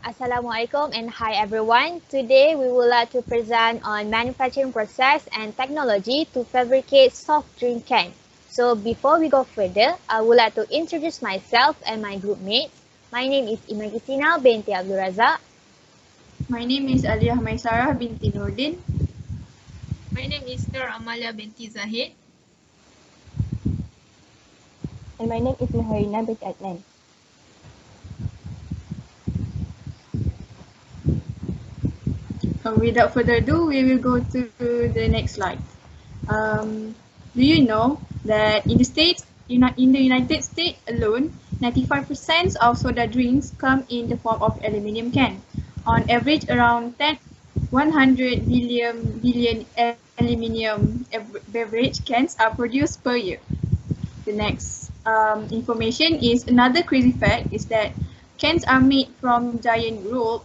Assalamualaikum and hi everyone. Today we would like to present on manufacturing process and technology to fabricate soft drink can. So before we go further, I would like to introduce myself and my group mates. My name is Imagisina binti Abdul Razak. My name is Aliyah Maisarah binti Nordin. My name is Nur Amalia binti Zahid. And my name is Nuhairina binti Adnan. Without further ado, we will go to the next slide. Do you know that in the United States alone, 95% of soda drinks come in the form of aluminum can. On average, around 100 billion aluminum beverage cans are produced per year. The next information is another crazy fact is that cans are made from giant roll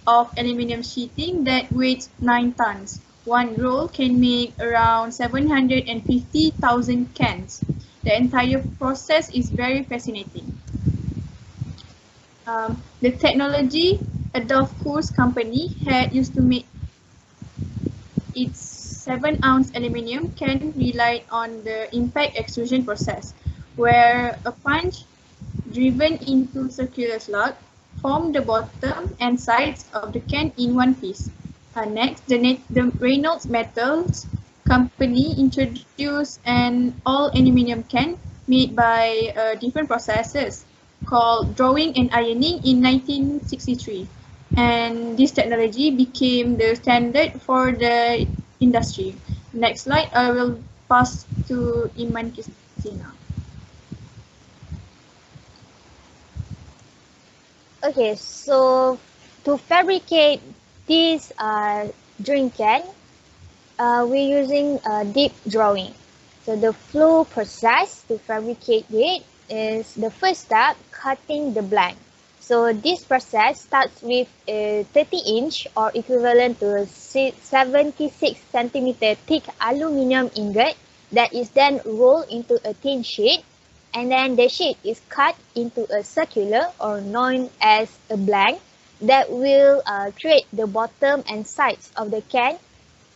of aluminum sheeting that weighs 9 tons. One roll can make around 750,000 cans. The entire process is very fascinating. The technology Adolf Coors company had used to make its 7-ounce aluminum can relied on the impact extrusion process, where a punch driven into circular slot formed the bottom and sides of the can in one piece. Next, the Reynolds Metals company introduced an all-aluminum can made by different processes called drawing and ironing in 1963. And this technology became the standard for the industry. Next slide, I will pass to Iman Christina. Okay, so to fabricate this drink can, we're using deep drawing. So the flow process to fabricate it is the first step, cutting the blank. So this process starts with a 30-inch or equivalent to 76 centimeter thick aluminum ingot that is then rolled into a thin sheet, and then the sheet is cut into a circular or known as a blank that will create the bottom and sides of the can,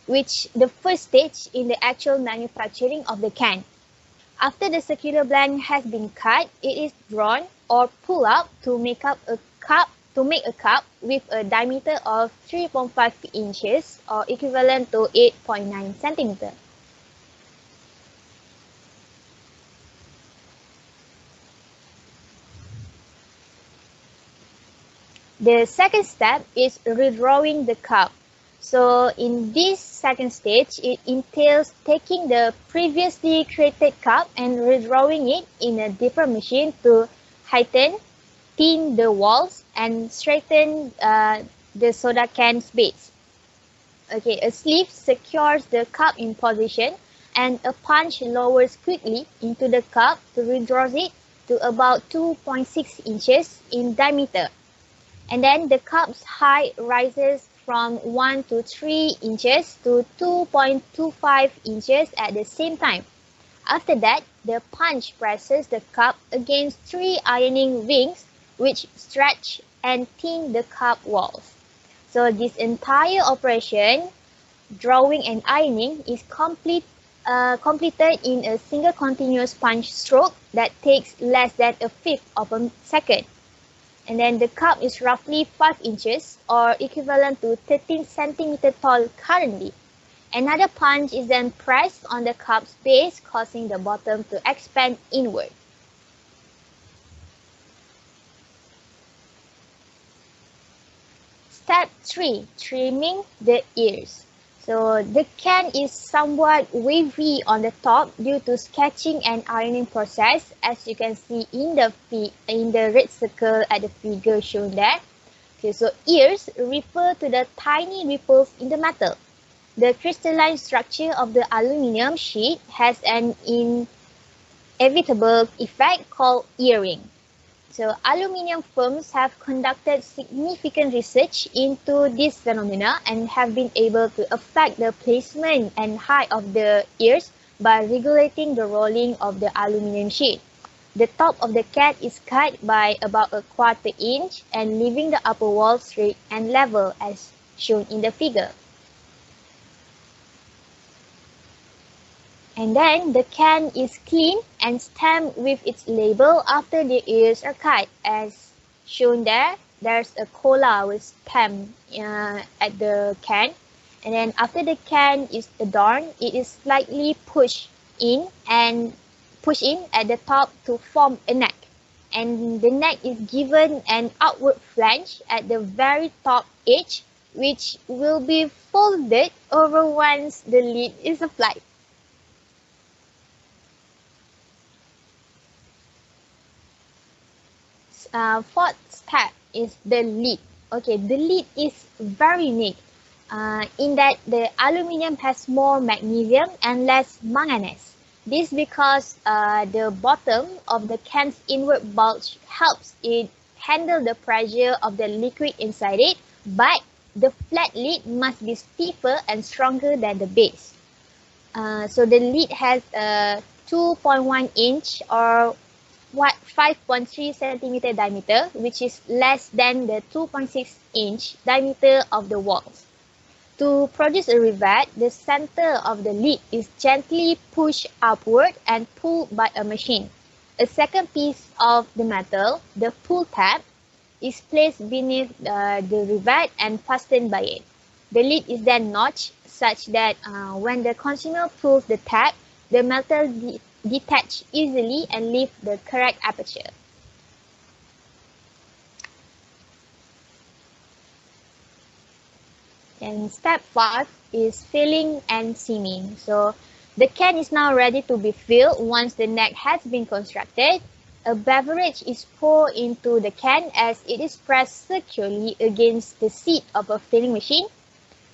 which the first stage in the actual manufacturing of the can. After the circular blank has been cut, it is drawn or pulled up to make a cup with a diameter of 3.5 inches or equivalent to 8.9 centimeter. The second step is redrawing the cup. So in this second stage, it entails taking the previously created cup and redrawing it in a different machine to heighten, thin the walls, and straighten the soda can's base. Okay, a sleeve secures the cup in position, and a punch lowers quickly into the cup to redraw it to about 2.6 inches in diameter. And then the cup's height rises from 1 to 3 inches to 2.25 inches at the same time. After that, the punch presses the cup against 3 ironing rings which stretch and thin the cup walls. So this entire operation, drawing and ironing, is completed in a single continuous punch stroke that takes less than a fifth of a second. And then the cup is roughly 5 inches or equivalent to 13 centimeters tall currently. Another punch is then pressed on the cup's base, causing the bottom to expand inward. Step 3. Trimming the ears. So the can is somewhat wavy on the top due to sketching and ironing process, as you can see in the red circle at the figure shown there. Okay, so ears refer to the tiny ripples in the metal. The crystalline structure of the aluminum sheet has an inevitable effect called earring. So aluminium firms have conducted significant research into this phenomena and have been able to affect the placement and height of the ears by regulating the rolling of the aluminum sheet. The top of the can is cut by about a quarter inch and leaving the upper wall straight and level as shown in the figure. And then the can is cleaned and stamped with its label after the ears are cut. As shown there, there's a cola with stamp at the can. And then after the can is adorned, it is slightly pushed in at the top to form a neck. And the neck is given an outward flange at the very top edge, which will be folded over once the lid is applied. Fourth step is the lid. Okay, the lid is very unique in that the aluminium has more magnesium and less manganese. This because the bottom of the can's inward bulge helps it handle the pressure of the liquid inside it, but the flat lid must be stiffer and stronger than the base. So the lid has a 2.1 inch or 5.3 centimeter diameter, which is less than the 2.6 inch diameter of the walls. To produce a rivet, the center of the lid is gently pushed upward and pulled by a machine. A second piece of the metal, the pull tab, is placed beneath the rivet and fastened by it. The lid is then notched such that when the consumer pulls the tab, the metal detach easily and leave the correct aperture. And step 5 is filling and seaming. So the can is now ready to be filled once the neck has been constructed. A beverage is poured into the can as it is pressed securely against the seat of a filling machine,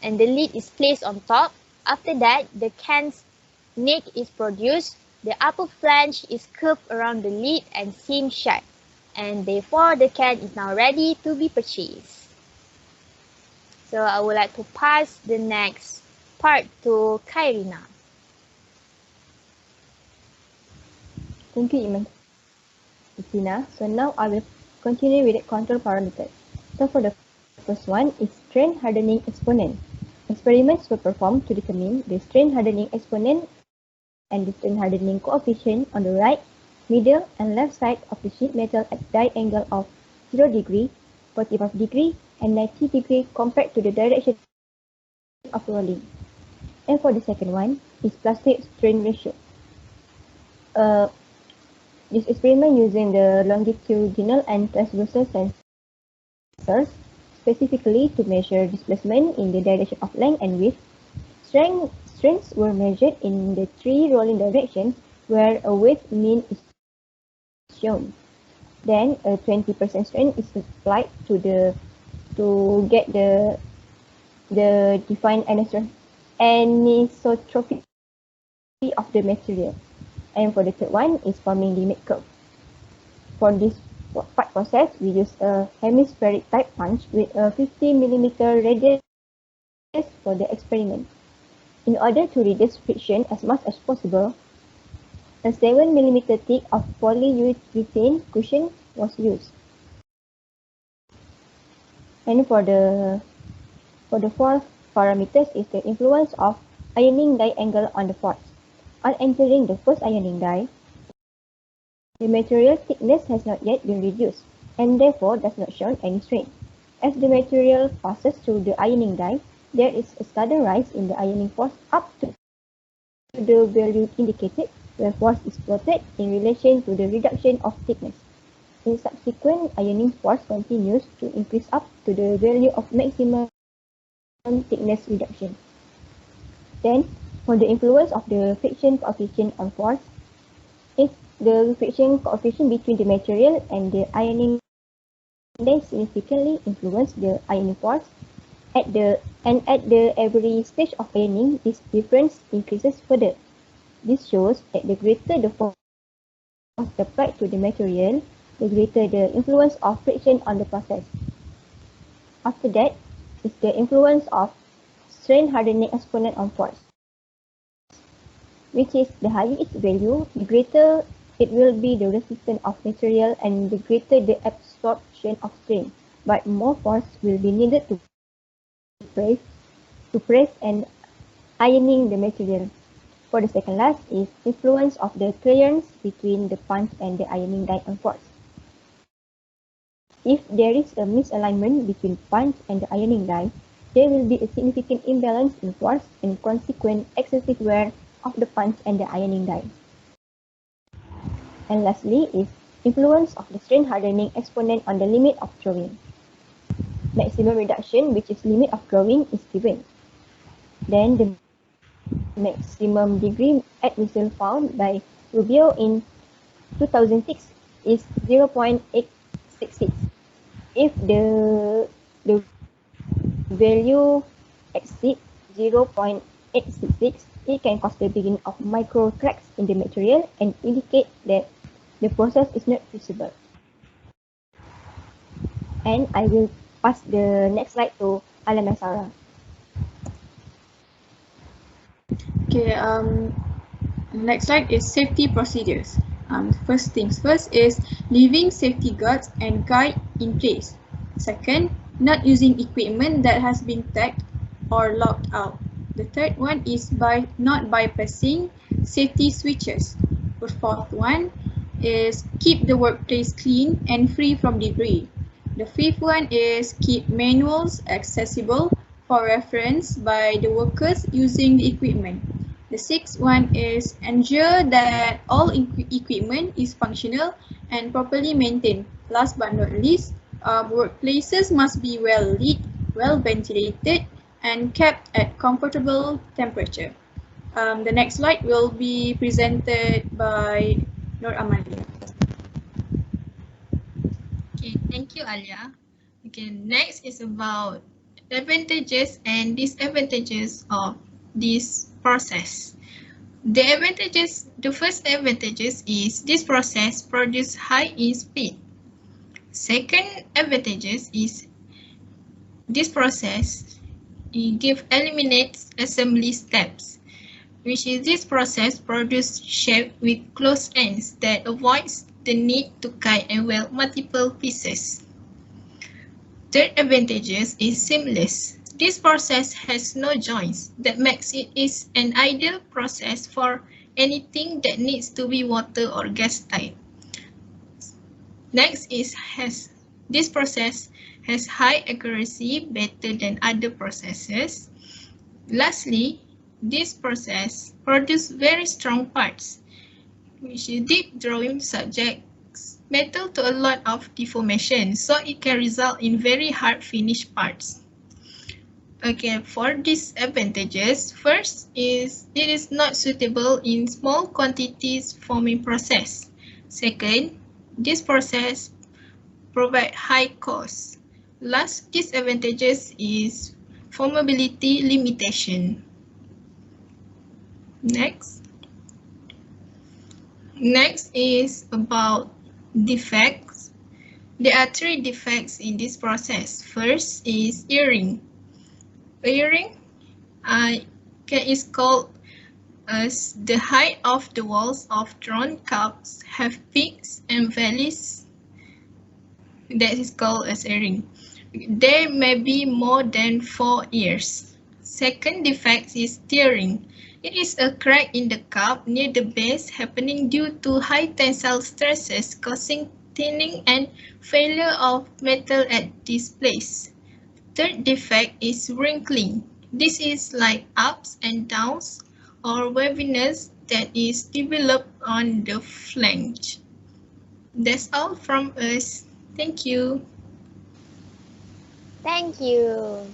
and the lid is placed on top. After that, the can's neck is produced. The upper flange is curved around the lid and seamed shut, and therefore the can is now ready to be purchased. So I would like to pass the next part to Kairina. Thank you, Iman. So now I will continue with the control parameters. So for the first one is strain hardening exponent. Experiments were performed to determine the strain hardening exponent and the strain hardening coefficient on the right, middle, and left side of the sheet metal at die angle of 0 degree, 45 degree, and 90 degree compared to the direction of rolling. And for the second one is plastic strain ratio. This experiment using the longitudinal and transversal sensors specifically to measure displacement in the direction of length and width. Strains were measured in the 3 rolling directions where a width mean is shown. Then a 20% strain is applied to get the defined anisotropy of the material. And for the third one is forming limit curve. For this part process, we use a hemispheric type punch with a 50 mm radius for the experiment. In order to reduce friction as much as possible, a 7 mm thick of polyurethane cushion was used. And for the fourth parameters is the influence of ironing die angle on the force. On entering the first ironing die, the material thickness has not yet been reduced and therefore does not show any strain. As the material passes through the ironing die, there is a sudden rise in the ironing force up to the value indicated where force is plotted in relation to the reduction of thickness. In subsequent, ironing force continues to increase up to the value of maximum thickness reduction. Then, for the influence of the friction coefficient on force, if the friction coefficient between the material and the ironing die significantly influence the ironing force, at every stage of ironing, this difference increases further. This shows that the greater the force applied to the material, the greater the influence of friction on the process. After that is the influence of strain hardening exponent on force, which is the higher its value, the greater it will be the resistance of material and the greater the absorption of strain, but more force will be needed to press and ironing the material. For the second last is influence of the clearance between the punch and the ironing die on force. If there is a misalignment between punch and the ironing die, there will be a significant imbalance in force and consequent excessive wear of the punch and the ironing die. And lastly is influence of the strain hardening exponent on the limit of drawing. Maximum reduction, which is limit of drawing, is given. Then the maximum degree admissal found by Rubio in 2006 is 0.866. If the value exceeds 0.866, it can cause the beginning of micro cracks in the material and indicate that the process is not feasible. And I will pass the next slide to Alan and Sarah. Okay, next slide is safety procedures. First things first is leaving safety guards and guide in place. Second, not using equipment that has been tagged or locked out. The third one is by not bypassing safety switches. The fourth one is keep the workplace clean and free from debris. The fifth one is keep manuals accessible for reference by the workers using the equipment. The sixth one is ensure that all equipment is functional and properly maintained. Last but not least, workplaces must be well lit, well ventilated, and kept at comfortable temperature. The next slide will be presented by Nur Amalia. Okay, thank you, Alia. Okay, next is about advantages and disadvantages of this process. The first advantages is this process produces high in speed. Second advantages is this process eliminates assembly steps, which is this process produces shape with closed ends that avoids the need to cut and weld multiple pieces. Third advantages is seamless. This process has no joints that makes it is an ideal process for anything that needs to be water or gas tight. Next is this process has high accuracy, better than other processes. Lastly, this process produces very strong parts, which is deep drawing subjects metal to a lot of deformation, so it can result in very hard finished parts. Okay, for disadvantages, first is it is not suitable in small quantities forming process. Second, this process provides high cost. Last disadvantages is formability limitation. Next is about defects. There are three defects in this process. First is earring. Earring is called as the height of the walls of drawn cups have peaks and valleys. That is called as earring. There may be more than 4 ears. Second defect is tearing. It is a crack in the cup near the base happening due to high tensile stresses causing thinning and failure of metal at this place. Third defect is wrinkling. This is like ups and downs or waviness that is developed on the flange. That's all from us. Thank you. Thank you.